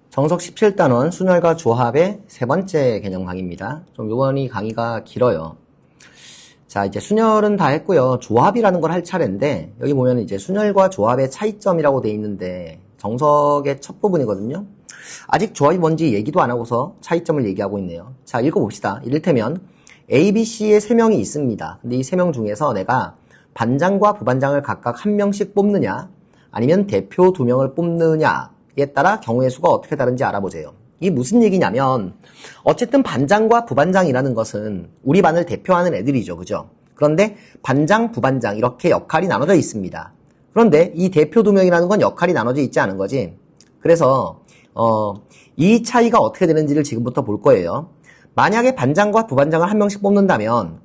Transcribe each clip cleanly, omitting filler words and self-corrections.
정석 17단원 순혈과 조합의 세 번째 개념 강의입니다. 좀 요번이 강의가 길어요. 자, 이제 순혈은 다 했고요. 조합이라는 걸 할 차례인데, 여기 보면 이제 순혈과 조합의 차이점이라고 돼 있는데, 정석의 첫 부분이거든요. 아직 조합이 뭔지 얘기도 안 하고서 차이점을 얘기하고 있네요. 자, 읽어봅시다. 이를테면, A, B, C의 3명이 있습니다. 근데 이 3명 중에서 내가 반장과 부반장을 각각 한 명씩 뽑느냐, 아니면 대표 2명을 뽑느냐에 따라 경우의 수가 어떻게 다른지 알아보세요. 이게 무슨 얘기냐면 어쨌든 반장과 부반장이라는 것은 우리 반을 대표하는 애들이죠. 그죠? 그런데 반장, 부반장 이렇게 역할이 나눠져 있습니다. 그런데 이 대표 2명이라는 건 역할이 나눠져 있지 않은 거지. 그래서 이 차이가 어떻게 되는지를 지금부터 볼 거예요. 만약에 반장과 부반장을 한 명씩 뽑는다면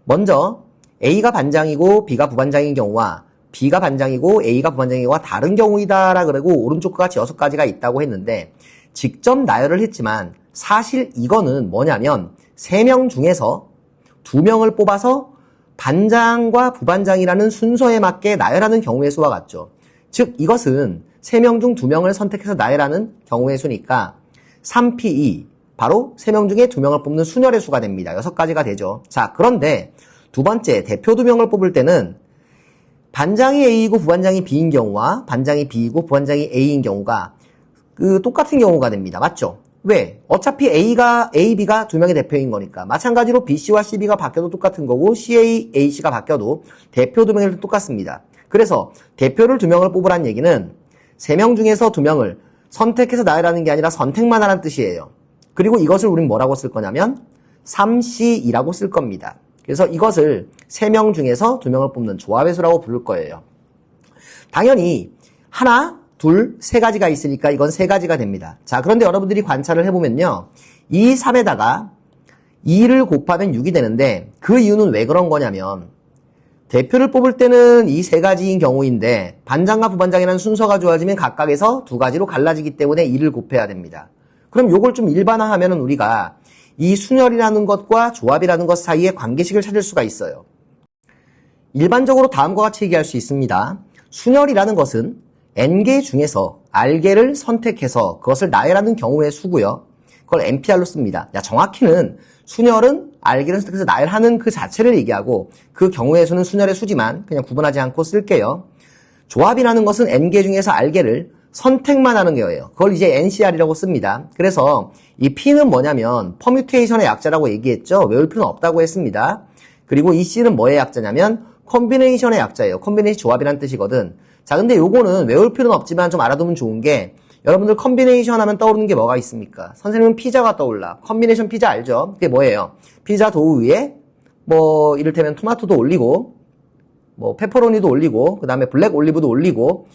먼저 A가 반장이고 B가 부반장인 경우와 B가 반장이고 A가 부반장인 경우가 다른 경우이다라 그러고 오른쪽과 같이 6가지가 있다고 했는데 직접 나열을 했지만 사실 이거는 뭐냐면 3명 중에서 2명을 뽑아서 반장과 부반장이라는 순서에 맞게 나열하는 경우의 수와 같죠. 즉 이것은 3명 중 2명을 선택해서 나열하는 경우의 수니까 3P2 바로 3명 중에 2명을 뽑는 순혈의 수가 됩니다. 6가지가 되죠. 자, 그런데 두 번째 대표 2명을 뽑을 때는 반장이 A이고 부반장이 B인 경우와 반장이 B이고 부반장이 A인 경우가 똑같은 경우가 됩니다. 맞죠? 왜? 어차피 A, B가 2명의 대표인 거니까. 마찬가지로 B, C와 C, B가 바뀌어도 똑같은 거고 C, A, C가 바뀌어도 대표 2명이 똑같습니다. 그래서 대표를 2명을 뽑으라는 얘기는 3명 중에서 2명을 선택해서 나열하는 게 아니라 선택만 하라는 뜻이에요. 그리고 이것을 우린 뭐라고 쓸 거냐면 3C이라고 쓸 겁니다. 그래서 이것을 3명 중에서 2명을 뽑는 조합의 수라고 부를 거예요. 당연히 하나, 둘, 3가지가 있으니까 이건 3가지가 됩니다. 자, 그런데 여러분들이 관찰을 해보면요. 2, 3에다가 2를 곱하면 6이 되는데 그 이유는 왜 그런 거냐면 대표를 뽑을 때는 이 3가지인 경우인데 반장과 부반장이라는 순서가 좋아지면 각각에서 2가지로 갈라지기 때문에 2를 곱해야 됩니다. 그럼 요걸 좀 일반화하면은 우리가 이 순혈이라는 것과 조합이라는 것 사이의 관계식을 찾을 수가 있어요. 일반적으로 다음과 같이 얘기할 수 있습니다. 순혈이라는 것은 N개 중에서 R개를 선택해서 그것을 나열하는 경우의 수고요. 그걸 NPR로 씁니다. 정확히는 순혈은 R개를 선택해서 나열하는 그 자체를 얘기하고 그 경우의 수는 순혈의 수지만 그냥 구분하지 않고 쓸게요. 조합이라는 것은 N개 중에서 R개를 선택만 하는 거예요. 그걸 이제 NCR이라고 씁니다. 그래서 이 P는 뭐냐면 퍼뮤테이션의 약자라고 얘기했죠. 외울 필요는 없다고 했습니다. 그리고 이 C는 뭐의 약자냐면 콤비네이션의 약자예요. 콤비네이션 조합이라는 뜻이거든. 자, 근데 요거는 외울 필요는 없지만 좀 알아두면 좋은 게 여러분들 콤비네이션 하면 떠오르는 게 뭐가 있습니까? 선생님은 피자가 떠올라. 콤비네이션 피자 알죠? 그게 뭐예요? 피자 도우 위에 이를테면 토마토도 올리고 페퍼로니도 올리고 그 다음에 블랙 올리브도 올리고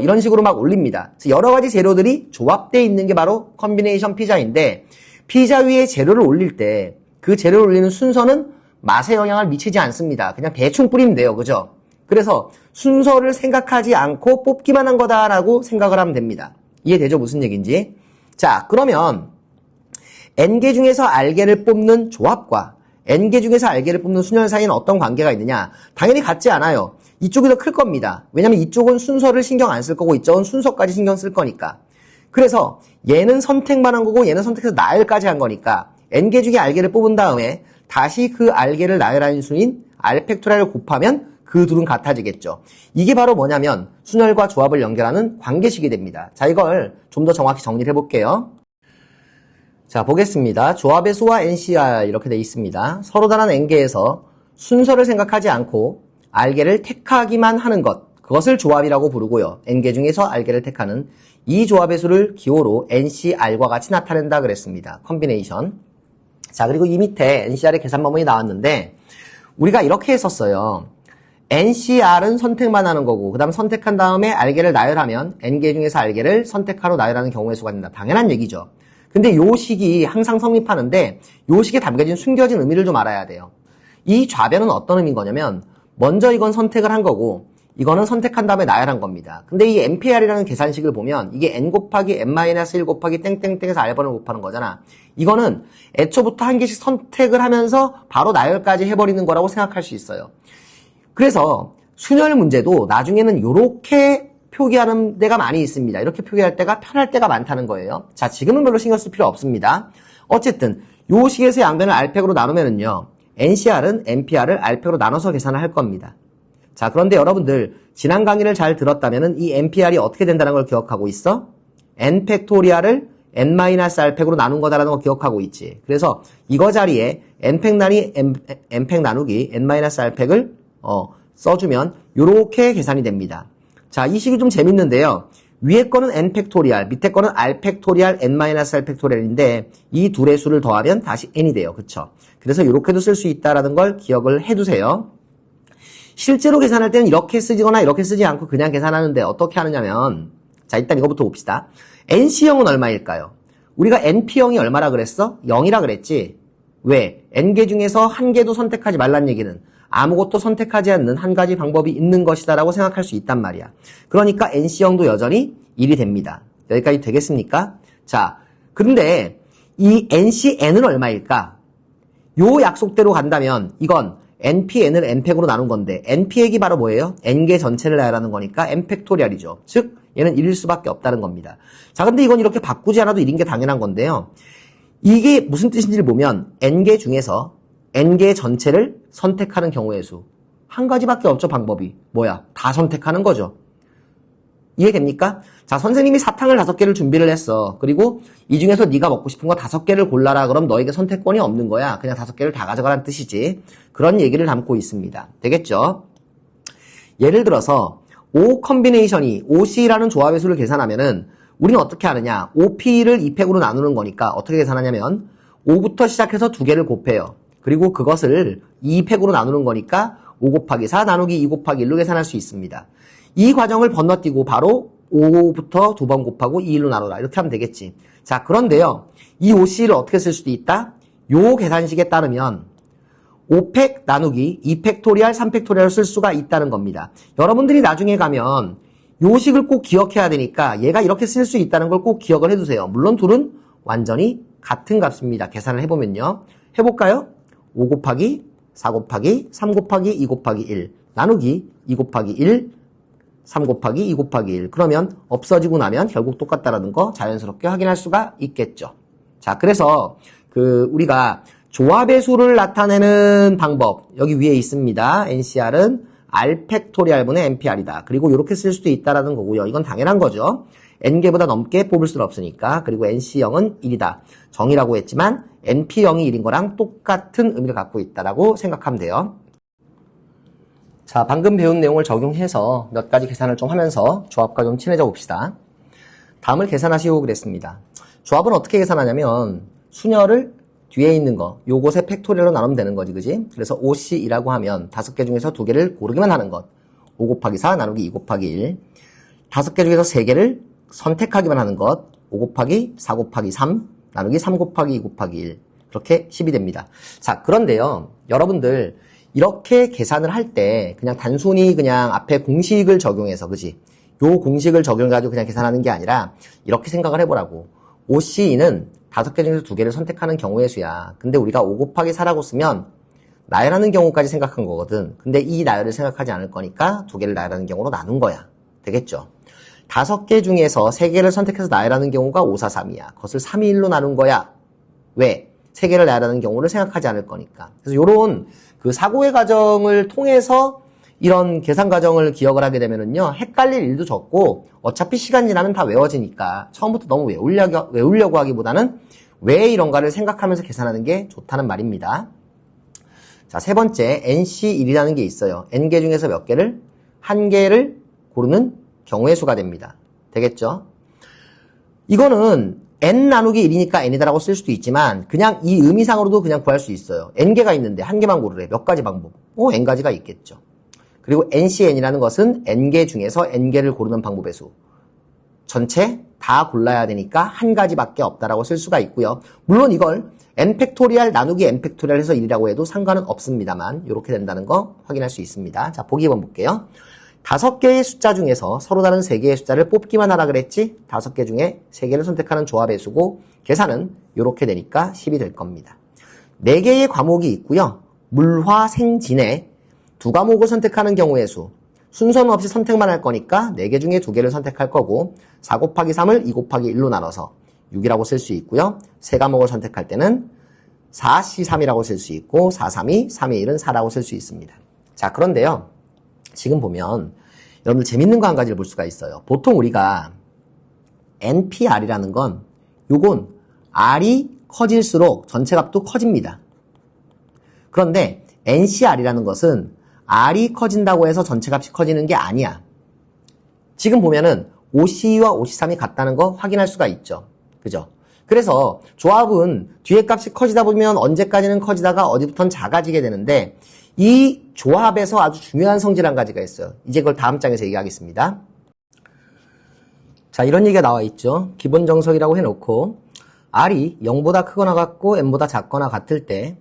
이런 식으로 막 올립니다. 그래서 여러 가지 재료들이 조합되어 있는 게 바로 콤비네이션 피자인데 피자 위에 재료를 올릴 때 그 재료를 올리는 순서는 맛에 영향을 미치지 않습니다. 그냥 대충 뿌리면 돼요. 그죠? 그래서 순서를 생각하지 않고 뽑기만 한 거다라고 생각을 하면 됩니다. 이해되죠? 무슨 얘기인지? 자, 그러면 N개 중에서 R개를 뽑는 조합과 N개 중에서 R개를 뽑는 순혈 사이에는 어떤 관계가 있느냐? 당연히 같지 않아요. 이쪽이 더 클 겁니다. 왜냐면 이쪽은 순서를 신경 안 쓸 거고 이쪽은 순서까지 신경 쓸 거니까. 그래서 얘는 선택만 한 거고 얘는 선택해서 나열까지 한 거니까 N개 중에 R개를 뽑은 다음에 다시 그 R개를 나열하는 수인 R팩토리얼을 곱하면 그 둘은 같아지겠죠. 이게 바로 뭐냐면 순혈과 조합을 연결하는 관계식이 됩니다. 자, 이걸 좀 더 정확히 정리를 해볼게요. 자, 보겠습니다. 조합의 수와 NCR 이렇게 돼 있습니다. 서로 다른 N개에서 순서를 생각하지 않고 R개를 택하기만 하는 것, 그것을 조합이라고 부르고요. N개 중에서 R개를 택하는 이 조합의 수를 기호로 NCR과 같이 나타낸다 그랬습니다. 콤비네이션. 자, 그리고 이 밑에 NCR의 계산 방법이 나왔는데 우리가 이렇게 했었어요. NCR은 선택만 하는 거고 그 다음 선택한 다음에 R개를 나열하면 N개 중에서 R개를 선택하로 나열하는 경우의 수가 된다. 당연한 얘기죠. 근데 요 식이 항상 성립하는데 요 식에 담겨진 숨겨진 의미를 좀 알아야 돼요. 이 좌변은 어떤 의미인 거냐면 먼저 이건 선택을 한 거고 이거는 선택한 다음에 나열한 겁니다. 근데 이 NPR이라는 계산식을 보면 이게 N 곱하기 N-1 곱하기 땡땡땡에서 R번을 곱하는 거잖아. 이거는 애초부터 한 개씩 선택을 하면서 바로 나열까지 해버리는 거라고 생각할 수 있어요. 그래서 순혈 문제도 나중에는 요렇게 표기하는 데가 많이 있습니다. 이렇게 표기할 때가 편할 때가 많다는 거예요. 자, 지금은 별로 신경 쓸 필요 없습니다. 어쨌든 요 식에서 양변을 R팩으로 나누면은요. NCR은 NPR을 R팩으로 나눠서 계산을 할 겁니다. 자, 그런데 여러분들 지난 강의를 잘 들었다면은 이 NPR이 어떻게 된다는 걸 기억하고 있어? N 팩토리얼을 N-R팩으로 나눈 거다라는 거 기억하고 있지. 그래서 이거 자리에 N팩 나누기 N-R팩을 써주면 요렇게 계산이 됩니다. 자, 이 식이 좀 재밌는데요. 위에 거는 N 팩토리얼, 밑에 거는 R 팩토리얼, N-R 팩토리얼인데 이 둘의 수를 더하면 다시 N이 돼요. 그쵸? 그래서 이렇게도 쓸 수 있다라는 걸 기억을 해두세요. 실제로 계산할 때는 이렇게 쓰거나 이렇게 쓰지 않고 그냥 계산하는데 어떻게 하느냐면, 자, 일단 이거부터 봅시다. NC형은 얼마일까요? 우리가 NP형이 얼마라 그랬어? 0이라 그랬지? 왜? N개 중에서 한 개도 선택하지 말란 얘기는 아무것도 선택하지 않는 한 가지 방법이 있는 것이다 라고 생각할 수 있단 말이야. 그러니까 NC형도 여전히 1이 됩니다. 여기까지 되겠습니까? 자, 그런데 이 NCN은 얼마일까? 요 약속대로 간다면 이건 NPN을 N팩으로 나눈 건데 NP액이 바로 뭐예요? N개 전체를 나열하는 거니까 N팩토리얼이죠. 즉 얘는 1일 수밖에 없다는 겁니다. 자, 근데 이건 이렇게 바꾸지 않아도 1인 게 당연한 건데요. 이게 무슨 뜻인지를 보면 N개 중에서 N개 전체를 선택하는 경우의 수. 한 가지밖에 없죠, 방법이. 뭐야? 다 선택하는 거죠. 이해됩니까? 자, 선생님이 사탕을 5개를 준비를 했어. 그리고 이 중에서 네가 먹고 싶은 거 5개를 골라라. 그럼 너에게 선택권이 없는 거야. 그냥 5개를 다 가져가라는 뜻이지. 그런 얘기를 담고 있습니다. 되겠죠? 예를 들어서 O 컨비네이션이 OC라는 조합의 수를 계산하면은 우리는 어떻게 하느냐? OP를 2팩으로 나누는 거니까 어떻게 계산하냐면 5부터 시작해서 2개를 곱해요. 그리고 그것을 2팩으로 나누는 거니까 5 곱하기 4 나누기 2 곱하기 1로 계산할 수 있습니다. 이 과정을 건너뛰고 바로 5부터 2번 곱하고 2, 1로 나누라. 이렇게 하면 되겠지. 자, 그런데요. 이 OC를 어떻게 쓸 수도 있다? 요 계산식에 따르면 5팩 나누기 2팩토리얼, 3팩토리얼을 쓸 수가 있다는 겁니다. 여러분들이 나중에 가면 요 식을 꼭 기억해야 되니까 얘가 이렇게 쓸 수 있다는 걸 꼭 기억을 해두세요. 물론 둘은 완전히 같은 값입니다. 계산을 해보면요. 해볼까요? 5 곱하기 4 곱하기 3 곱하기 2 곱하기 1 나누기 2 곱하기 1 3 곱하기 2 곱하기 1 그러면 없어지고 나면 결국 똑같다라는 거 자연스럽게 확인할 수가 있겠죠. 자, 그래서 우리가 조합의 수를 나타내는 방법 여기 위에 있습니다. NCR은 R 팩토리얼분의 NPR이다. 그리고 이렇게 쓸 수도 있다라는 거고요. 이건 당연한 거죠. N개보다 넘게 뽑을 수는 없으니까. 그리고 NC형은 1이다. 정의라고 했지만 NP형이 1인 거랑 똑같은 의미를 갖고 있다라고 생각하면 돼요. 자, 방금 배운 내용을 적용해서 몇 가지 계산을 좀 하면서 조합과 좀 친해져 봅시다. 다음을 계산하시오 그랬습니다. 조합은 어떻게 계산하냐면 순열을 뒤에 있는 거 요것의 팩토리얼로 나누면 되는 거지, 그지? 그래서 OC이라고 하면 5개 중에서 2개를 고르기만 하는 것. 5 곱하기 4 나누기 2 곱하기 1 5개 중에서 3개를 선택하기만 하는 것. 5 곱하기 4 곱하기 3 나누기 3 곱하기 2 곱하기 1 그렇게 10이 됩니다. 자, 그런데요. 여러분들 이렇게 계산을 할 때 그냥 단순히 그냥 앞에 공식을 적용해서 그지? 요 공식을 적용해가지고 그냥 계산하는 게 아니라 이렇게 생각을 해보라고. OC는 5개 중에서 2개를 선택하는 경우의 수야. 근데 우리가 5 곱하기 4라고 쓰면 나열하는 경우까지 생각한 거거든. 근데 이 나열을 생각하지 않을 거니까 2개를 나열하는 경우로 나눈 거야. 되겠죠? 5개 중에서 3개를 선택해서 나열하는 경우가 5, 4, 3이야. 그것을 3, 2, 1로 나눈 거야. 왜? 3개를 나열하는 경우를 생각하지 않을 거니까. 그래서 요런 사고의 과정을 통해서 이런 계산 과정을 기억을 하게 되면은요, 헷갈릴 일도 적고, 어차피 시간 지나면 다 외워지니까, 처음부터 너무 외우려고 하기보다는 왜 이런가를 생각하면서 계산하는 게 좋다는 말입니다. 자, 세 번째, NC1이라는 게 있어요. N개 중에서 몇 개를? 한 개를 고르는 경우의 수가 됩니다. 되겠죠? 이거는 N 나누기 1이니까 N이다라고 쓸 수도 있지만, 그냥 이 의미상으로도 그냥 구할 수 있어요. N개가 있는데 한 개만 고르래. 몇 가지 방법? N가지가 있겠죠. 그리고 NCN이라는 것은 N개 중에서 N개를 고르는 방법의 수. 전체 다 골라야 되니까 한 가지밖에 없다라고 쓸 수가 있고요. 물론 이걸 N 팩토리얼 나누기 N 팩토리얼 해서 1이라고 해도 상관은 없습니다만 이렇게 된다는 거 확인할 수 있습니다. 자, 보기 한번 볼게요. 5개의 숫자 중에서 서로 다른 3개의 숫자를 뽑기만 하라 그랬지? 5개 중에 3개를 선택하는 조합의 수고 계산은 이렇게 되니까 10이 될 겁니다. 4개의 과목이 있고요. 물화, 생, 진에 2과목을 선택하는 경우의 수. 순서는 없이 선택만 할 거니까 4개 중에 2개를 선택할 거고 4 곱하기 3을 2 곱하기 1로 나눠서 6이라고 쓸 수 있고요. 세 과목을 선택할 때는 4C3이라고 쓸 수 있고 432, 3의 1은 4라고 쓸 수 있습니다. 자, 그런데요. 지금 보면 여러분들 재밌는 거 한 가지를 볼 수가 있어요. 보통 우리가 NPR이라는 건 요건 R이 커질수록 전체 값도 커집니다. 그런데 NCR이라는 것은 R이 커진다고 해서 전체 값이 커지는 게 아니야. 지금 보면은 OC2와 OC3이 같다는 거 확인할 수가 있죠. 그죠? 그래서 조합은 뒤에 값이 커지다 보면 언제까지는 커지다가 어디부터는 작아지게 되는데 이 조합에서 아주 중요한 성질 한 가지가 있어요. 이제 그걸 다음 장에서 얘기하겠습니다. 자, 이런 얘기가 나와 있죠. 기본 정석이라고 해놓고 R이 0보다 크거나 같고 N보다 작거나 같을 때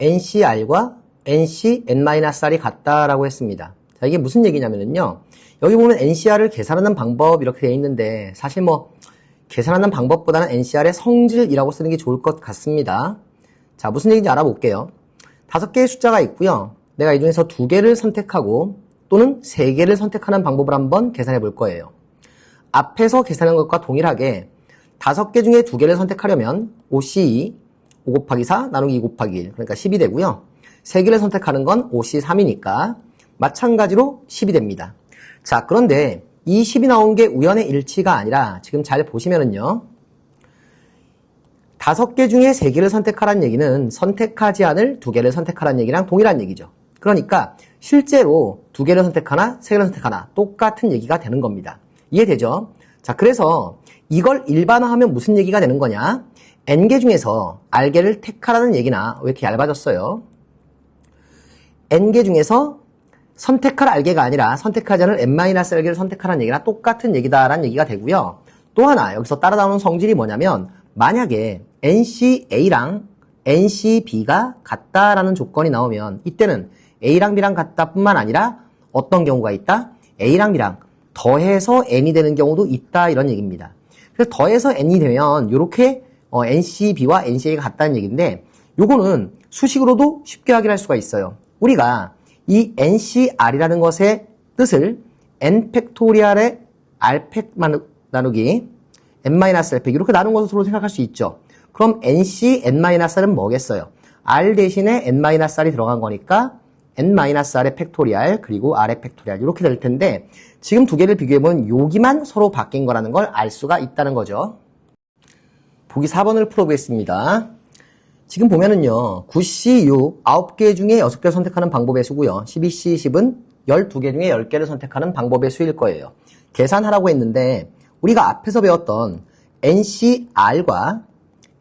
NCR과 NC N-R이 같다라고 했습니다. 자, 이게 무슨 얘기냐면요. 여기 보면 NCR을 계산하는 방법 이렇게 되어 있는데 사실 뭐 계산하는 방법보다는 NCR의 성질이라고 쓰는 게 좋을 것 같습니다. 자, 무슨 얘기인지 알아볼게요. 5개의 숫자가 있고요. 내가 이 중에서 2개를 선택하고 또는 3개를 선택하는 방법을 한번 계산해 볼 거예요. 앞에서 계산한 것과 동일하게 5개 중에 2개를 선택하려면 5C2, 5 곱하기 4 나누기 2 곱하기 1, 그러니까 10이 되고요. 3개를 선택하는 건 5C3이니까 마찬가지로 10이 됩니다. 자, 그런데 이 10이 나온 게 우연의 일치가 아니라 지금 잘 보시면은요. 5개 중에 3개를 선택하라는 얘기는 선택하지 않을 2개를 선택하라는 얘기랑 동일한 얘기죠. 그러니까 실제로 2개를 선택하나 3개를 선택하나 똑같은 얘기가 되는 겁니다. 이해되죠? 자, 그래서 이걸 일반화하면 무슨 얘기가 되는 거냐? N개 중에서 R개를 택하라는 얘기나 왜 이렇게 얇아졌어요? N개 중에서 선택할 R개가 아니라 선택하지 않을 N-R개를 선택하라는 얘기나 똑같은 얘기다라는 얘기가 되고요. 또 하나 여기서 따라 나오는 성질이 뭐냐면 만약에 NCA랑 NCB가 같다라는 조건이 나오면 이때는 A랑 B랑 같다 뿐만 아니라 어떤 경우가 있다? A랑 B랑 더해서 N이 되는 경우도 있다 이런 얘기입니다. 그래서 더해서 N이 되면 이렇게 NCB와 NCA가 같다는 얘기인데 요거는 수식으로도 쉽게 확인할 수가 있어요. 우리가 이 NCR이라는 것의 뜻을 N 팩토리얼의 R 팩 나누기 N-R 팩 이렇게 나눈 것으로 생각할 수 있죠. 그럼 NC N-R은 뭐겠어요? R 대신에 N-R이 들어간 거니까 N-R의 팩토리얼 그리고 R의 팩토리얼 이렇게 될 텐데 지금 2개를 비교해보면 여기만 서로 바뀐 거라는 걸 알 수가 있다는 거죠. 보기 4번을 풀어보겠습니다. 지금 보면은요, 9C6, 9개 중에 6개를 선택하는 방법의 수고요. 12C10은 12개 중에 10개를 선택하는 방법의 수일 거예요. 계산하라고 했는데, 우리가 앞에서 배웠던 NCR과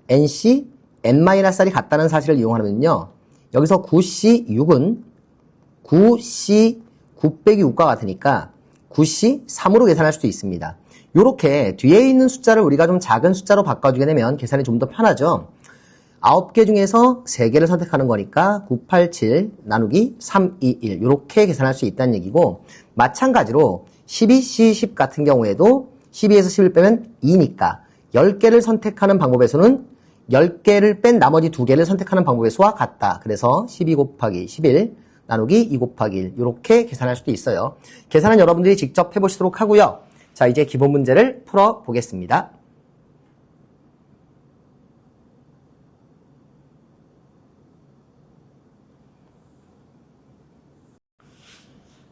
NC N-R이 같다는 사실을 이용하면요, 여기서 9C6은 9C 9 빼기 6과 같으니까 9C 3으로 계산할 수도 있습니다. 요렇게 뒤에 있는 숫자를 우리가 좀 작은 숫자로 바꿔주게 되면 계산이 좀 더 편하죠. 9개 중에서 3개를 선택하는 거니까 987 나누기 321 이렇게 계산할 수 있다는 얘기고 마찬가지로 12C10 같은 경우에도 12에서 10을 빼면 2니까 10개를 선택하는 방법의 수는 10개를 뺀 나머지 2개를 선택하는 방법의 수와 같다. 그래서 12 곱하기 11 나누기 2 곱하기 1 이렇게 계산할 수도 있어요. 계산은 여러분들이 직접 해보시도록 하고요. 자, 이제 기본 문제를 풀어보겠습니다.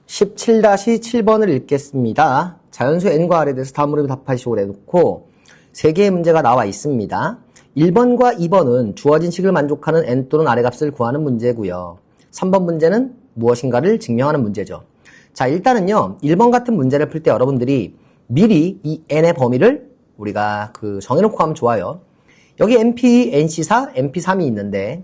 17-7번을 읽겠습니다. 자연수 n과 r에 대해서 다음으로 답하시고 해놓고 3개의 문제가 나와 있습니다. 1번과 2번은 주어진 식을 만족하는 n 또는 r의 값을 구하는 문제고요. 3번 문제는 무엇인가를 증명하는 문제죠. 자, 일단은요. 1번 같은 문제를 풀 때 여러분들이 미리 이 n의 범위를 우리가 정해놓고 하면 좋아요. 여기 NP, NC4, NP3이 있는데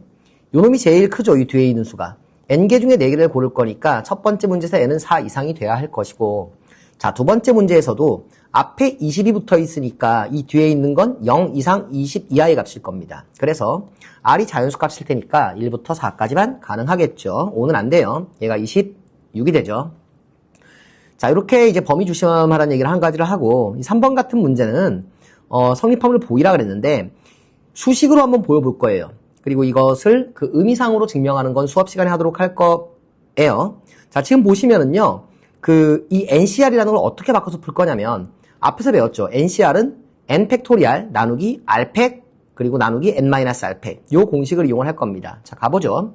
요놈이 제일 크죠. 이 뒤에 있는 수가. n개 중에 4개를 고를 거니까 첫 번째 문제에서 n은 4 이상이 돼야 할 것이고 자, 두 번째 문제에서도 앞에 20이 붙어 있으니까 이 뒤에 있는 건 0 이상 20 이하의 값일 겁니다. 그래서 r이 자연수 값일 테니까 1부터 4까지만 가능하겠죠. 5는 안 돼요. 얘가 26이 되죠. 자, 이렇게 이제 범위 조심하라는 얘기를 한 가지를 하고 이 3번 같은 문제는 성립함을 보이라 그랬는데 수식으로 한번 보여볼 거예요. 그리고 이것을 의미상으로 증명하는 건 수업 시간에 하도록 할 거예요. 자, 지금 보시면은요. 이 NCR이라는 걸 어떻게 바꿔서 풀 거냐면, 앞에서 배웠죠. NCR은 N 팩토리알 나누기 R팩, 그리고 나누기 N-R팩. 요 공식을 이용을 할 겁니다. 자, 가보죠.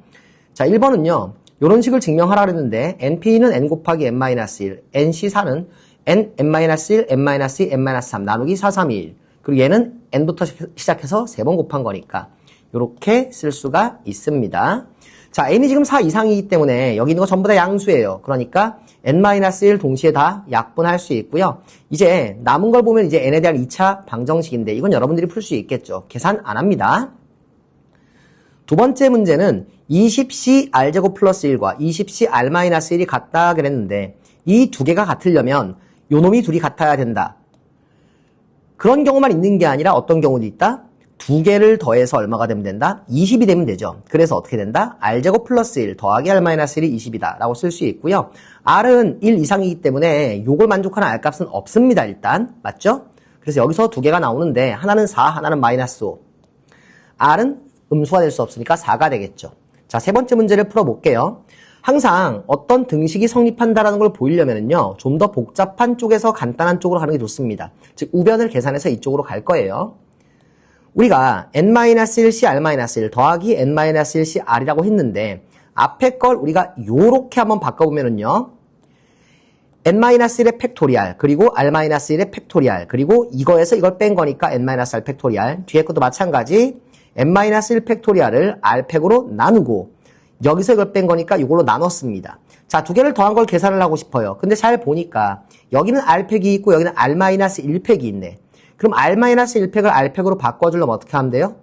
자, 1번은요. 요런 식을 증명하라 그랬는데, NP는 N 곱하기 N-1, NC4는 N, N-1, N-2, N-3 나누기 4, 3, 2, 1. 그리고 얘는 N부터 시작해서 3번 곱한 거니까 요렇게 쓸 수가 있습니다. 자, N이 지금 4 이상이기 때문에 여기 있는 거 전부 다 양수예요. 그러니까 N-1 동시에 다 약분할 수 있고요. 이제 남은 걸 보면 이제 N에 대한 2차 방정식인데 이건 여러분들이 풀 수 있겠죠. 계산 안 합니다. 두 번째 문제는 20C R제곱 플러스 1과 20C R-1이 같다 그랬는데 이 두 개가 같으려면 요 놈이 둘이 같아야 된다. 그런 경우만 있는 게 아니라 어떤 경우도 있다? 두 개를 더해서 얼마가 되면 된다? 20이 되면 되죠. 그래서 어떻게 된다? R제곱 플러스 1 더하기 R-1이 20이다 라고 쓸 수 있고요. R은 1 이상이기 때문에 요걸 만족하는 R값은 없습니다. 일단 맞죠? 그래서 여기서 두 개가 나오는데 하나는 4, 하나는 마이너스 5. R은 음수가 될 수 없으니까 4가 되겠죠. 자, 세 번째 문제를 풀어볼게요. 항상 어떤 등식이 성립한다라는 걸 보이려면요, 좀 더 복잡한 쪽에서 간단한 쪽으로 가는 게 좋습니다. 즉, 우변을 계산해서 이쪽으로 갈 거예요. 우리가 N-1C R-1 더하기 N-1C R이라고 했는데, 앞에 걸 우리가 요렇게 한번 바꿔보면요, N-1의 팩토리알, 그리고 R-1의 팩토리알, 그리고 이거에서 이걸 뺀 거니까 N-R 팩토리알, 뒤에 것도 마찬가지, N-1 팩토리알을 R팩으로 나누고, 여기서 이걸 뺀 거니까 이걸로 나눴습니다. 자, 두 개를 더한 걸 계산을 하고 싶어요. 근데 잘 보니까 여기는 R팩이 있고 여기는 R-1팩이 있네. 그럼 R-1팩을 R팩으로 바꿔주려면 어떻게 하면 돼요?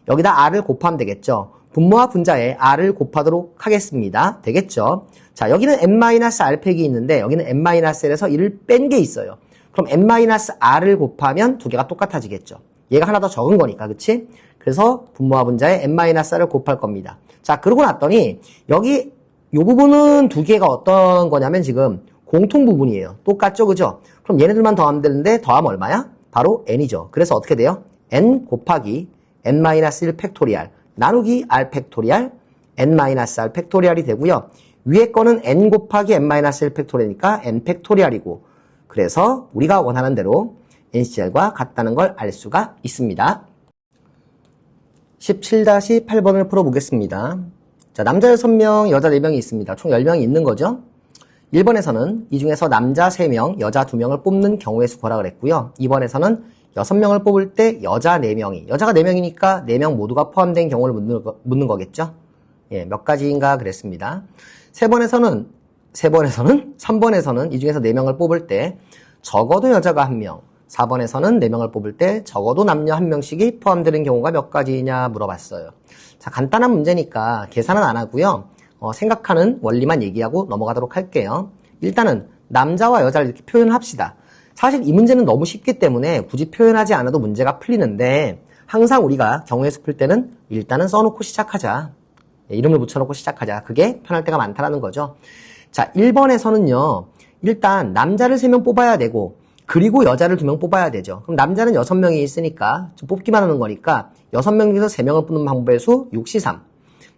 여기다 R을 곱하면 되겠죠. 분모와 분자에 R을 곱하도록 하겠습니다. 되겠죠? 자, 여기는 N-R팩이 있는데 여기는 N-L에서 1을 뺀 게 있어요. 그럼 N-R을 곱하면 두 개가 똑같아지겠죠. 얘가 하나 더 적은 거니까, 그치? 그래서 분모와 분자에 N-R을 곱할 겁니다. 자, 그러고 났더니 여기 요 부분은 두 개가 어떤 거냐면 지금 공통 부분이에요. 똑같죠, 그죠? 그럼 얘네들만 더하면 되는데 더하면 얼마야? 바로 N이죠. 그래서 어떻게 돼요? N 곱하기 N-1 팩토리알 나누기 R 팩토리알 N-R 팩토리알이 되고요. 위에 거는 N 곱하기 N-1 팩토리알이니까 N 팩토리알이고, 그래서 우리가 원하는 대로 NCR과 같다는 걸 알 수가 있습니다. 17-8번을 풀어보겠습니다. 자, 남자 6명, 여자 4명이 있습니다. 총 10명이 있는 거죠. 1번에서는 이 중에서 남자 3명, 여자 2명을 뽑는 경우의 수 구하라 그랬고요. 2번에서는 6명을 뽑을 때 여자 4명이, 여자가 4명이니까 4명 모두가 포함된 경우를 묻는 거겠죠. 예, 몇 가지인가 그랬습니다. 3번에서는 3번에서는 이 중에서 4명을 뽑을 때 적어도 여자가 1명, 4번에서는 4명을 뽑을 때 적어도 남녀 1명씩이 포함되는 경우가 몇 가지냐 물어봤어요. 자, 간단한 문제니까 계산은 안 하고요. 생각하는 원리만 얘기하고 넘어가도록 할게요. 일단은 남자와 여자를 이렇게 표현합시다. 사실 이 문제는 너무 쉽기 때문에 굳이 표현하지 않아도 문제가 풀리는데, 항상 우리가 경우의 수 풀 때는 일단은 써놓고 시작하자. 이름을 붙여놓고 시작하자. 그게 편할 때가 많다라는 거죠. 자, 1번에서는요. 일단 남자를 3명 뽑아야 되고 그리고 여자를 2명 뽑아야 되죠. 그럼 남자는 6명이 있으니까 뽑기만 하는 거니까 6명 중에서 3명을 뽑는 방법의 수 6C3,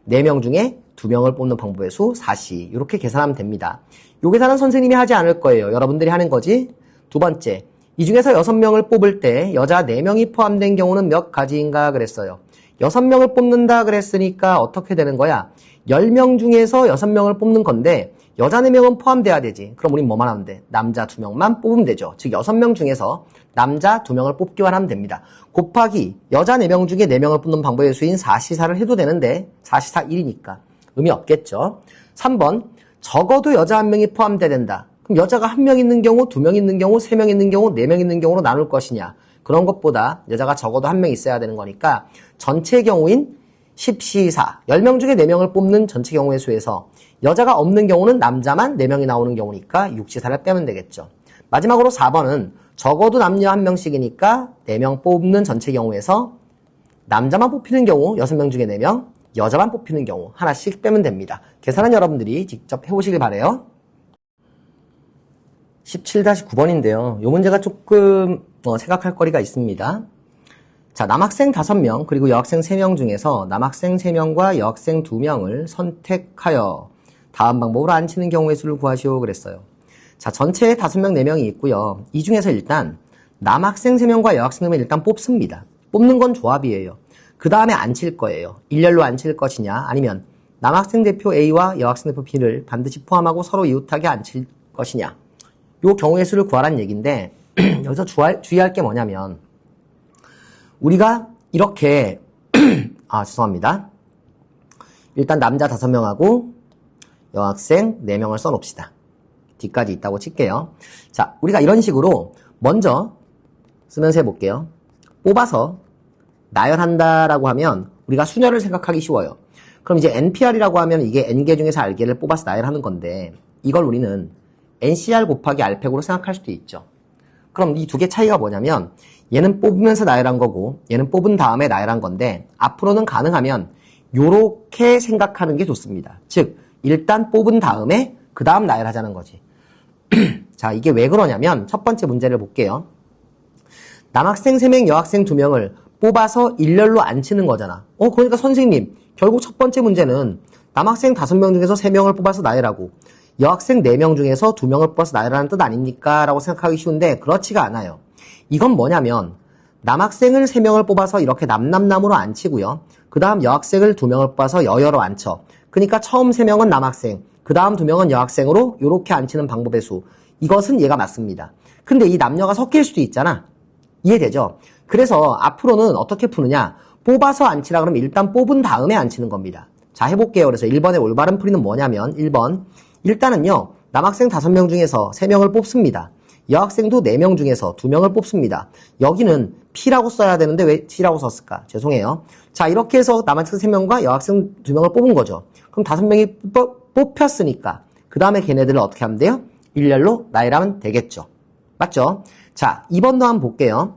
4명 중에 2명을 뽑는 방법의 수 4C, 이렇게 계산하면 됩니다. 요 계산은 선생님이 하지 않을 거예요. 여러분들이 하는 거지. 두 번째, 이 중에서 6명을 뽑을 때 여자 4명이 포함된 경우는 몇 가지인가 그랬어요. 6명을 뽑는다 그랬으니까 어떻게 되는 거야? 10명 중에서 6명을 뽑는 건데 여자 4명은 포함돼야 되지. 그럼 우린 뭐만 하면 돼? 남자 2명만 뽑으면 되죠. 즉 6명 중에서 남자 2명을 뽑기만 하면 됩니다. 곱하기 여자 4명 중에 4명을 뽑는 방법의 수인 4C4를 해도 되는데 4C4 1이니까 의미 없겠죠. 3번, 적어도 여자 1명이 포함돼야 된다. 그럼 여자가 1명 있는 경우, 2명 있는 경우, 3명 있는 경우, 4명 있는 경우로 나눌 것이냐. 그런 것보다 여자가 적어도 1명 있어야 되는 거니까 전체 경우인 10C4, 10명 중에 4명을 뽑는 전체 경우의 수에서 여자가 없는 경우는 남자만 4명이 나오는 경우니까 6C4를 빼면 되겠죠. 마지막으로 4번은 적어도 남녀 1명씩이니까 4명 뽑는 전체 경우에서 남자만 뽑히는 경우 6명 중에 4명, 여자만 뽑히는 경우 하나씩 빼면 됩니다. 계산은 여러분들이 직접 해보시길 바라요. 17-9번인데요. 이 문제가 조금 생각할 거리가 있습니다. 자, 남학생 5명 그리고 여학생 3명 중에서 남학생 3명과 여학생 2명을 선택하여 다음 방법으로 앉히는 경우의 수를 구하시오 그랬어요. 자, 전체에 5명, 4명이 있고요. 이 중에서 일단 남학생 3명과 여학생 3명을 일단 뽑습니다. 뽑는 건 조합이에요. 그 다음에 앉힐 거예요. 일렬로 앉힐 것이냐, 아니면 남학생 대표 A와 여학생 대표 B를 반드시 포함하고 서로 이웃하게 앉힐 것이냐. 요 경우의 수를 구하라는 얘기인데 여기서 주의할 게 뭐냐면 우리가 이렇게 죄송합니다. 일단 남자 5명하고 여학생 4명을 써놓읍시다. 뒤까지 있다고 칠게요. 자, 우리가 이런 식으로 먼저 쓰면서 해볼게요. 뽑아서 나열한다라고 하면 우리가 수녀를 생각하기 쉬워요. 그럼 이제 NPR이라고 하면 이게 N개 중에서 R개를 뽑아서 나열하는 건데 이걸 우리는 NCR 곱하기 R팩으로 생각할 수도 있죠. 그럼 이 두 개 차이가 뭐냐면 얘는 뽑으면서 나열한 거고 얘는 뽑은 다음에 나열한 건데 앞으로는 가능하면 요렇게 생각하는 게 좋습니다. 즉 일단 뽑은 다음에 그 다음 나열하자는 거지. 자, 이게 왜 그러냐면 첫 번째 문제를 볼게요. 남학생 3명, 여학생 2명을 뽑아서 일렬로 앉히는 거잖아. 그러니까 선생님 결국 첫 번째 문제는 남학생 5명 중에서 3명을 뽑아서 나열하고 여학생 4명 중에서 2명을 뽑아서 나열하는 뜻 아닙니까? 라고 생각하기 쉬운데 그렇지가 않아요. 이건 뭐냐면 남학생을 3명을 뽑아서 이렇게 남남남으로 앉히고요. 그 다음 여학생을 2명을 뽑아서 여여로 앉혀. 그러니까 처음 3명은 남학생, 그 다음 2명은 여학생으로 이렇게 앉히는 방법의 수. 이것은 얘가 맞습니다. 근데 이 남녀가 섞일 수도 있잖아. 이해되죠? 그래서 앞으로는 어떻게 푸느냐? 뽑아서 앉히라 그러면 일단 뽑은 다음에 앉히는 겁니다. 자, 해볼게요. 그래서 1번의 올바른 풀이는 뭐냐면 1번. 일단은요. 남학생 5명 중에서 3명을 뽑습니다. 여학생도 4명 중에서 2명을 뽑습니다. 여기는 P라고 써야 되는데 왜 T라고 썼을까? 죄송해요. 자, 이렇게 해서 남학생 3명과 여학생 2명을 뽑은 거죠. 그럼 5명이 뽑혔으니까 그 다음에 걔네들을 어떻게 하면 돼요? 일렬로 나열하면 되겠죠. 맞죠? 자, 2번도 한번 볼게요.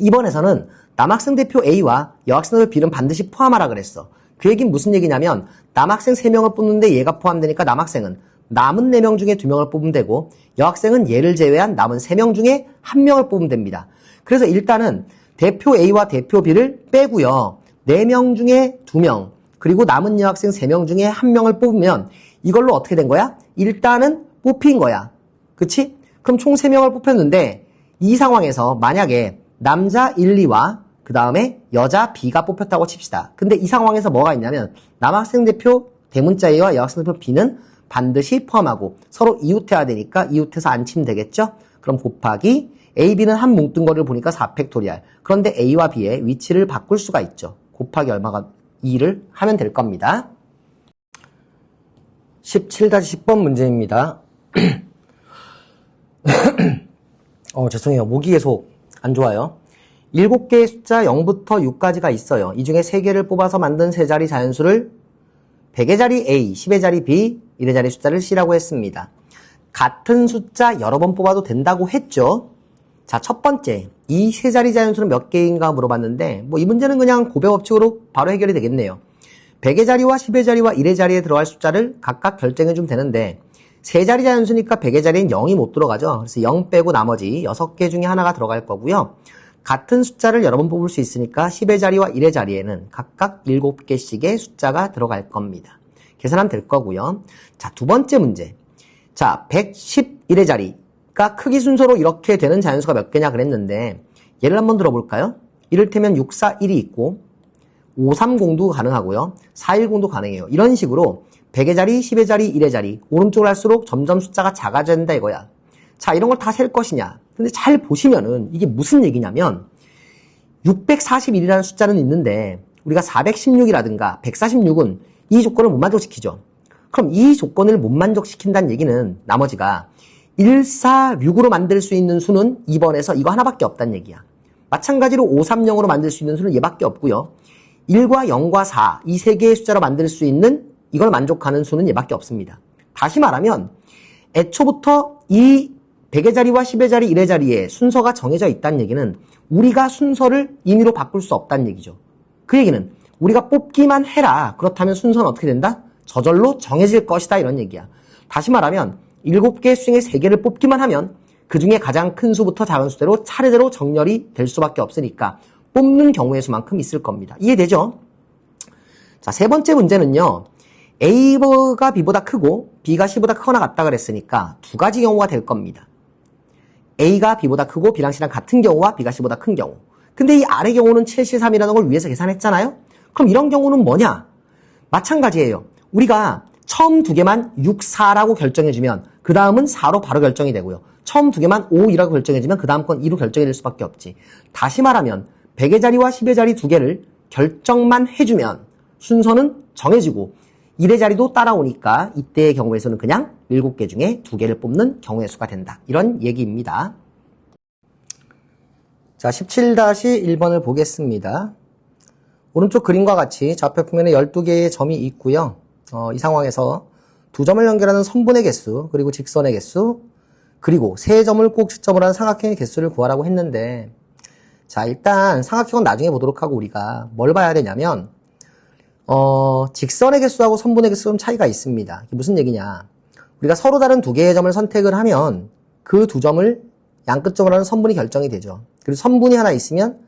2번에서는 남학생 대표 A와 여학생 대표 B는 반드시 포함하라 그랬어. 그 얘기는 무슨 얘기냐면 남학생 3명을 뽑는데 얘가 포함되니까 남학생은 남은 4명 중에 2명을 뽑으면 되고 여학생은 얘를 제외한 남은 3명 중에 1명을 뽑으면 됩니다. 그래서 일단은 대표 A와 대표 B를 빼고요. 4명 중에 2명 그리고 남은 여학생 3명 중에 1명을 뽑으면 이걸로 어떻게 된 거야? 일단은 뽑힌 거야. 그치? 그럼 총 3명을 뽑혔는데 이 상황에서 만약에 남자 1, 2와 그 다음에 여자 B가 뽑혔다고 칩시다. 근데 이 상황에서 뭐가 있냐면 남학생 대표 대문자 A와 여학생 대표 B는 반드시 포함하고 서로 이웃해야 되니까 이웃해서 안 치면 되겠죠? 그럼 곱하기 A, B는 한 뭉뚱거리를 보니까 4팩토리알. 그런데 A와 B의 위치를 바꿀 수가 있죠. 곱하기 얼마가 2를 하면 될 겁니다. 17-10번 문제입니다. 죄송해요. 목이 계속 안 좋아요. 7개의 숫자 0부터 6까지가 있어요. 이 중에 3개를 뽑아서 만든 3자리 자연수를 100의 자리 A, 10의 자리 B, 1의 자리 숫자를 C라고 했습니다. 같은 숫자 여러 번 뽑아도 된다고 했죠. 자, 첫 번째, 이 3자리 자연수는 몇 개인가 물어봤는데 이 문제는 그냥 고백법칙으로 바로 해결이 되겠네요. 100의 자리와 10의 자리와 1의 자리에 들어갈 숫자를 각각 결정해주면 되는데 3자리 자연수니까 100의 자리엔 0이 못 들어가죠. 그래서 0 빼고 나머지 6개 중에 하나가 들어갈 거고요. 같은 숫자를 여러 번 뽑을 수 있으니까 10의 자리와 1의 자리에는 각각 7개씩의 숫자가 들어갈 겁니다. 계산하면 될 거고요. 자, 두 번째 문제. 자, 111의 자리가 크기 순서로 이렇게 되는 자연수가 몇 개냐 그랬는데 예를 한번 들어볼까요? 이를테면 641이 있고 530도 가능하고요. 410도 가능해요. 이런 식으로 100의 자리, 10의 자리, 1의 자리 오른쪽으로 할수록 점점 숫자가 작아진다 이거야. 자, 이런 걸 다 셀 것이냐. 근데 잘 보시면은 이게 무슨 얘기냐면 641이라는 숫자는 있는데 우리가 416이라든가 146은 이 조건을 못 만족시키죠. 그럼 이 조건을 못 만족시킨다는 얘기는 나머지가 146으로 만들 수 있는 수는 2번에서 이거 하나밖에 없다는 얘기야. 마찬가지로 530으로 만들 수 있는 수는 얘밖에 없고요. 1과 0과 4, 이 세 개의 숫자로 만들 수 있는 이걸 만족하는 수는 얘밖에 없습니다. 다시 말하면 애초부터 이 100의 자리와 10의 자리, 1의 자리에 순서가 정해져 있다는 얘기는 우리가 순서를 임의로 바꿀 수 없다는 얘기죠. 그 얘기는 우리가 뽑기만 해라. 그렇다면 순서는 어떻게 된다? 저절로 정해질 것이다 이런 얘기야. 다시 말하면 7개의 수 중에 3개를 뽑기만 하면 그 중에 가장 큰 수부터 작은 수대로 차례대로 정렬이 될 수밖에 없으니까 뽑는 경우의 수만큼 있을 겁니다. 이해되죠? 자, 세 번째 문제는요. A가 B보다 크고 B가 C보다 크거나 같다 그랬으니까 두 가지 경우가 될 겁니다. A가 B보다 크고 B랑 C랑 같은 경우와 B가 C보다 큰 경우. 근데 이 아래 경우는 73이라는 걸 위에서 계산했잖아요? 그럼 이런 경우는 뭐냐? 마찬가지예요. 우리가 처음 두 개만 6, 4라고 결정해주면 그 다음은 4로 바로 결정이 되고요. 처음 두 개만 5, 2라고 결정해주면 그 다음 건 2로 결정이 될 수밖에 없지. 다시 말하면 100의 자리와 10의 자리 두 개를 결정만 해주면 순서는 정해지고 1의 자리도 따라오니까 이때의 경우에서는 그냥 7개 중에 2개를 뽑는 경우의 수가 된다. 이런 얘기입니다. 자, 17-1번을 보겠습니다. 오른쪽 그림과 같이 좌표 평면에 12개의 점이 있고요. 이 상황에서 두 점을 연결하는 선분의 개수, 그리고 직선의 개수, 그리고 세 점을 꼭 채점을 한 삼각형의 개수를 구하라고 했는데, 자, 일단 삼각형은 나중에 보도록 하고 우리가 뭘 봐야 되냐면 직선의 개수하고 선분의 개수 좀 차이가 있습니다. 이게 무슨 얘기냐? 우리가 서로 다른 두 개의 점을 선택을 하면 그 두 점을 양끝점으로 하는 선분이 결정이 되죠. 그리고 선분이 하나 있으면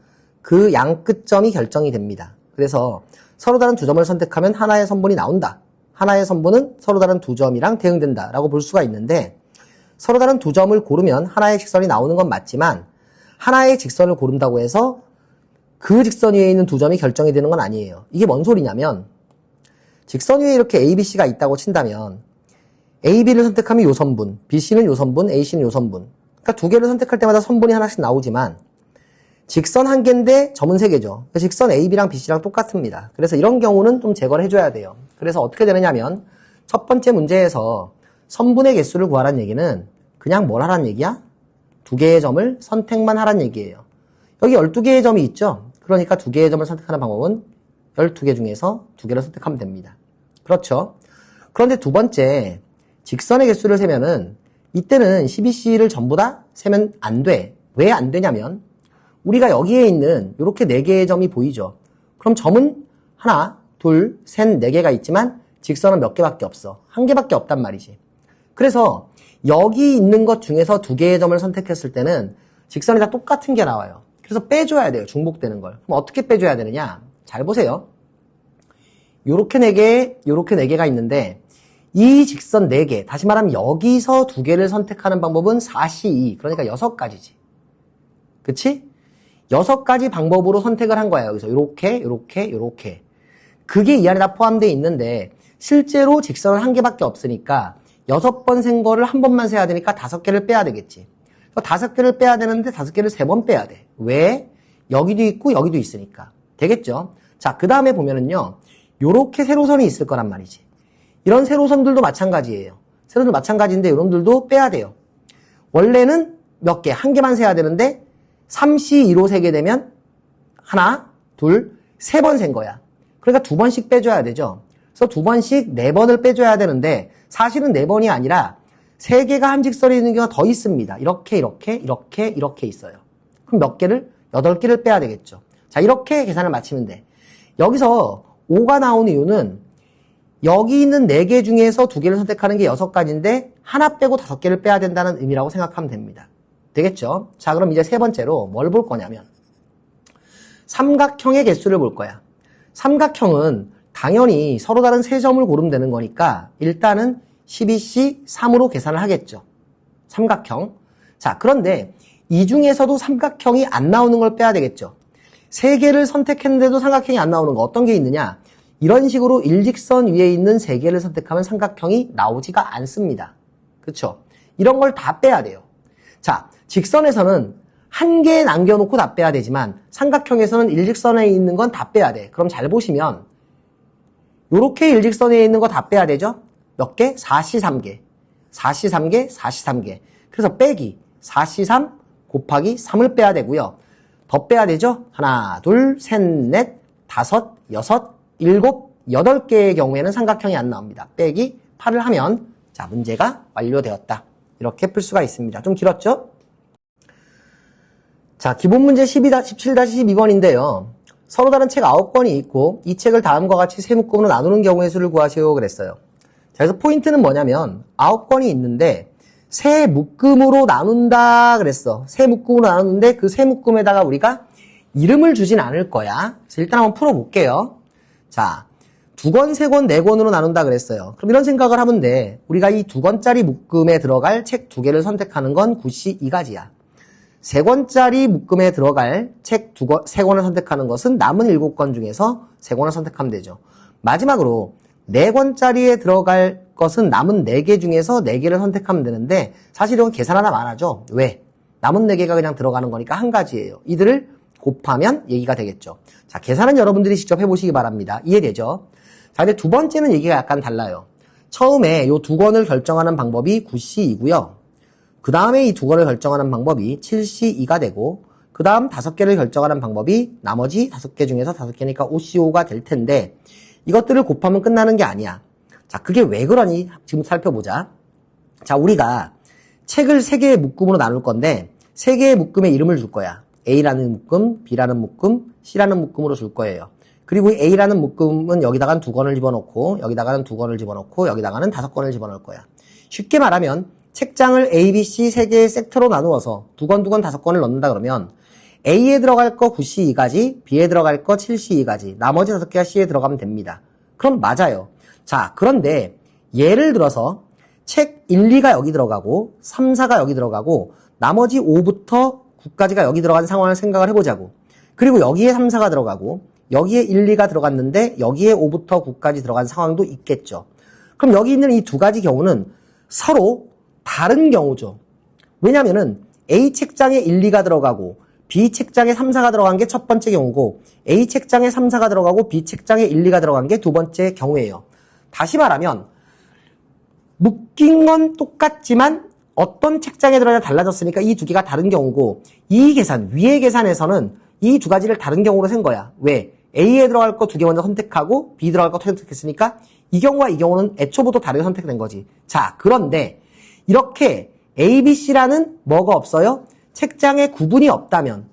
그 양끝점이 결정이 됩니다. 그래서 서로 다른 두 점을 선택하면 하나의 선분이 나온다. 하나의 선분은 서로 다른 두 점이랑 대응된다 라고 볼 수가 있는데, 서로 다른 두 점을 고르면 하나의 직선이 나오는 건 맞지만 하나의 직선을 고른다고 해서 그 직선 위에 있는 두 점이 결정이 되는 건 아니에요. 이게 뭔 소리냐면, 직선 위에 이렇게 A, B, C가 있다고 친다면 A, B를 선택하면 요 선분, B, C는 요 선분, A, C는 요 선분. 그러니까 두 개를 선택할 때마다 선분이 하나씩 나오지만 직선 한 개인데 점은 세 개죠. 직선 A, B랑 B, C랑 똑같습니다. 그래서 이런 경우는 좀 제거를 해줘야 돼요. 그래서 어떻게 되느냐면 첫 번째 문제에서 선분의 개수를 구하라는 얘기는 그냥 뭘 하라는 얘기야? 두 개의 점을 선택만 하라는 얘기예요. 여기 12개의 점이 있죠? 그러니까 두 개의 점을 선택하는 방법은 12개 중에서 두 개를 선택하면 됩니다. 그렇죠? 그런데 두 번째, 직선의 개수를 세면은 이때는 CBC를 전부 다 세면 안 돼. 왜 안 되냐면 우리가 여기에 있는 이렇게 4개의 점이 보이죠? 그럼 점은 하나, 둘, 셋, 4개가 있지만 직선은 몇 개밖에 없어. 한 개밖에 없단 말이지. 그래서 여기 있는 것 중에서 2개의 점을 선택했을 때는 직선이 다 똑같은 게 나와요. 그래서 빼줘야 돼요. 중복되는 걸. 그럼 어떻게 빼줘야 되느냐? 잘 보세요. 요렇게 4개, 요렇게 4개가 있는데 이 직선 4개, 다시 말하면 여기서 2개를 선택하는 방법은 4C2, 그러니까 6가지지. 그치? 6가지 방법으로 선택을 한 거예요. 여기서 요렇게, 요렇게, 요렇게. 그게 이 안에 다 포함되어 있는데 실제로 직선은 한 개밖에 없으니까 6번 센 거를 한 번만 세야 되니까 5개를 빼야 되겠지. 5개를 빼야 되는데 5개를 3번 빼야 돼. 왜? 여기도 있고 여기도 있으니까. 되겠죠? 자, 그 다음에 보면은요, 요렇게 세로선이 있을 거란 말이지. 이런 세로선들도 마찬가지예요. 세로선 마찬가지인데 이런들도 빼야 돼요. 원래는 몇 개? 한 개만 세야 되는데 3C2로 세게 되면 하나, 둘, 3번 센 거야. 그러니까 2번씩 빼줘야 되죠. 그래서 2번씩 4번을 빼줘야 되는데 사실은 4번이 아니라 3개가 한 직선에 있는 경우가 더 있습니다. 이렇게, 이렇게, 이렇게, 이렇게 있어요. 그럼 몇 개를? 8개를 빼야 되겠죠. 자, 이렇게 계산을 마치면 돼. 여기서 5가 나오는 이유는 여기 있는 4개 중에서 2개를 선택하는 게 6가지인데 하나 빼고 5개를 빼야 된다는 의미라고 생각하면 됩니다. 되겠죠? 자, 그럼 이제 세 번째로 뭘 볼 거냐면 삼각형의 개수를 볼 거야. 삼각형은 당연히 서로 다른 세 점을 고르면 되는 거니까 일단은 12C 3으로 계산을 하겠죠. 삼각형. 자, 그런데 이 중에서도 삼각형이 안 나오는 걸 빼야 되겠죠. 3개를 선택했는데도 삼각형이 안 나오는 거 어떤 게 있느냐? 이런 식으로 일직선 위에 있는 3개를 선택하면 삼각형이 나오지가 않습니다. 그렇죠? 이런 걸 다 빼야 돼요. 자, 직선에서는 한 개 남겨놓고 다 빼야 되지만 삼각형에서는 일직선에 있는 건 다 빼야 돼. 그럼 잘 보시면 요렇게 일직선에 있는 거 다 빼야 되죠? 몇 개? 4C3개. 4C3개, 4C3개. 그래서 빼기 4C3 곱하기 3을 빼야 되고요. 더 빼야 되죠? 하나, 둘, 셋, 넷, 다섯, 여섯, 일곱, 8개의 경우에는 삼각형이 안 나옵니다. 빼기 8을 하면 자, 문제가 완료되었다. 이렇게 풀 수가 있습니다. 좀 길었죠? 자, 기본 문제 17-12번인데요. 서로 다른 책 9권이 있고 이 책을 다음과 같이 세 묶음으로 나누는 경우의 수를 구하시오 그랬어요. 자, 그래서 포인트는 뭐냐면 9권이 있는데 세 묶음으로 나눈다 그랬어. 세 묶음으로 나누는데 그 세 묶음에다가 우리가 이름을 주진 않을 거야. 그래서 일단 한번 풀어볼게요. 자, 두 권, 세 권, 네 권으로 나눈다 그랬어요. 그럼 이런 생각을 하면 돼. 우리가 이 두 권짜리 묶음에 들어갈 책 두 개를 선택하는 건 굿이 이 가지야. 세 권짜리 묶음에 들어갈 책 세 권을 선택하는 것은 남은 7권 중에서 세 권을 선택하면 되죠. 마지막으로 네 권짜리에 들어갈 것은 남은 4개 중에서 4개를 선택하면 되는데 사실 이건 계산하다 말하죠. 왜? 남은 4개가 그냥 들어가는 거니까 한 가지예요. 이들을 곱하면 얘기가 되겠죠. 자, 계산은 여러분들이 직접 해보시기 바랍니다. 이해되죠? 자, 근데 두 번째는 얘기가 약간 달라요. 처음에 이 두 권을 결정하는 방법이 9C2고요. 그 다음에 이 두 권을 결정하는 방법이 7C2가 되고 그 다음 5개를 결정하는 방법이 나머지 5개 중에서 5개니까 5C5가 될 텐데 이것들을 곱하면 끝나는 게 아니야. 자, 그게 왜 그러니? 지금 살펴보자. 자, 우리가 책을 3개의 묶음으로 나눌 건데 3개의 묶음의 이름을 줄 거야. A라는 묶음, B라는 묶음, C라는 묶음으로 줄 거예요. 그리고 A라는 묶음은 여기다가는 2권을 집어넣고 여기다가는 2권을 집어넣고 여기다가는 5권을 집어넣을 거야. 쉽게 말하면 책장을 A, B, C 3개의 섹터로 나누어서 2권, 5권을 넣는다 그러면 A에 들어갈 거 9C2가지, B에 들어갈 거 7C2가지, 나머지 5개가 C에 들어가면 됩니다. 그럼 맞아요. 자, 그런데 예를 들어서 책 1, 2가 여기 들어가고 3, 4가 여기 들어가고 나머지 5부터 9까지가 여기 들어간 상황을 생각을 해보자고. 그리고 여기에 3, 4가 들어가고 여기에 1, 2가 들어갔는데 여기에 5부터 9까지 들어간 상황도 있겠죠. 그럼 여기 있는 이 두 가지 경우는 서로 다른 경우죠. 왜냐면은 A 책장에 1, 2가 들어가고 B 책장에 3, 4가 들어간 게 첫 번째 경우고 A 책장에 3, 4가 들어가고 B 책장에 1, 2가 들어간 게 두 번째 경우예요. 다시 말하면 묶인 건 똑같지만 어떤 책장에 들어가냐 달라졌으니까 이 두 개가 다른 경우고 이 계산, 위의 계산에서는 이 두 가지를 다른 경우로 센 거야. 왜? A에 들어갈 거 2개 먼저 선택하고 B 들어갈 거 선택했으니까 이 경우와 이 경우는 애초부터 다르게 선택된 거지. 자, 그런데 이렇게 A, B, C라는 뭐가 없어요? 책장에 구분이 없다면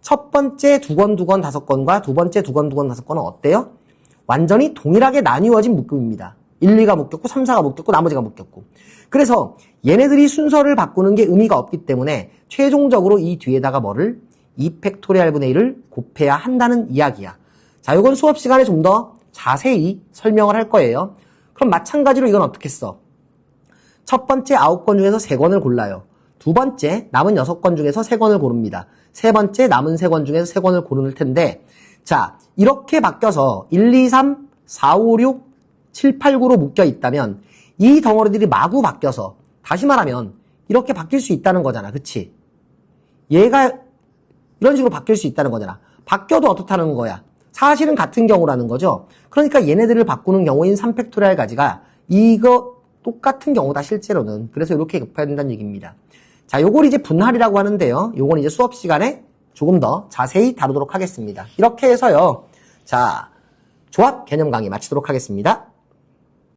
첫 번째 2권, 5권과 두 번째 2권, 5권은 어때요? 완전히 동일하게 나뉘어진 묶음입니다. 1, 2가 묶였고 3, 4가 묶였고 나머지가 묶였고. 그래서 얘네들이 순서를 바꾸는 게 의미가 없기 때문에 최종적으로 이 뒤에다가 뭐를? 2팩토리얼분의 1을 곱해야 한다는 이야기야. 자, 이건 수업 시간에 좀 더 자세히 설명을 할 거예요. 그럼 마찬가지로 이건 어떻게 써? 첫 번째 9권 중에서 3권을 골라요. 두 번째 남은 6권 중에서 3권을 고릅니다. 세 번째 남은 3권 중에서 3권을 고를 텐데 자, 이렇게 바뀌어서 1, 2, 3, 4, 5, 6, 7, 8, 9로 묶여 있다면 이 덩어리들이 마구 바뀌어서 다시 말하면 이렇게 바뀔 수 있다는 거잖아. 그치? 얘가 이런 식으로 바뀔 수 있다는 거잖아. 바뀌어도 어떻다는 거야? 사실은 같은 경우라는 거죠. 그러니까 얘네들을 바꾸는 경우인 3팩토리얼 가지가 이거 똑같은 경우다 실제로는. 그래서 이렇게 곱해야 된다는 얘기입니다. 자, 요걸 이제 분할이라고 하는데요. 요건 이제 수업 시간에 조금 더 자세히 다루도록 하겠습니다. 이렇게 해서요. 자, 조합 개념 강의 마치도록 하겠습니다.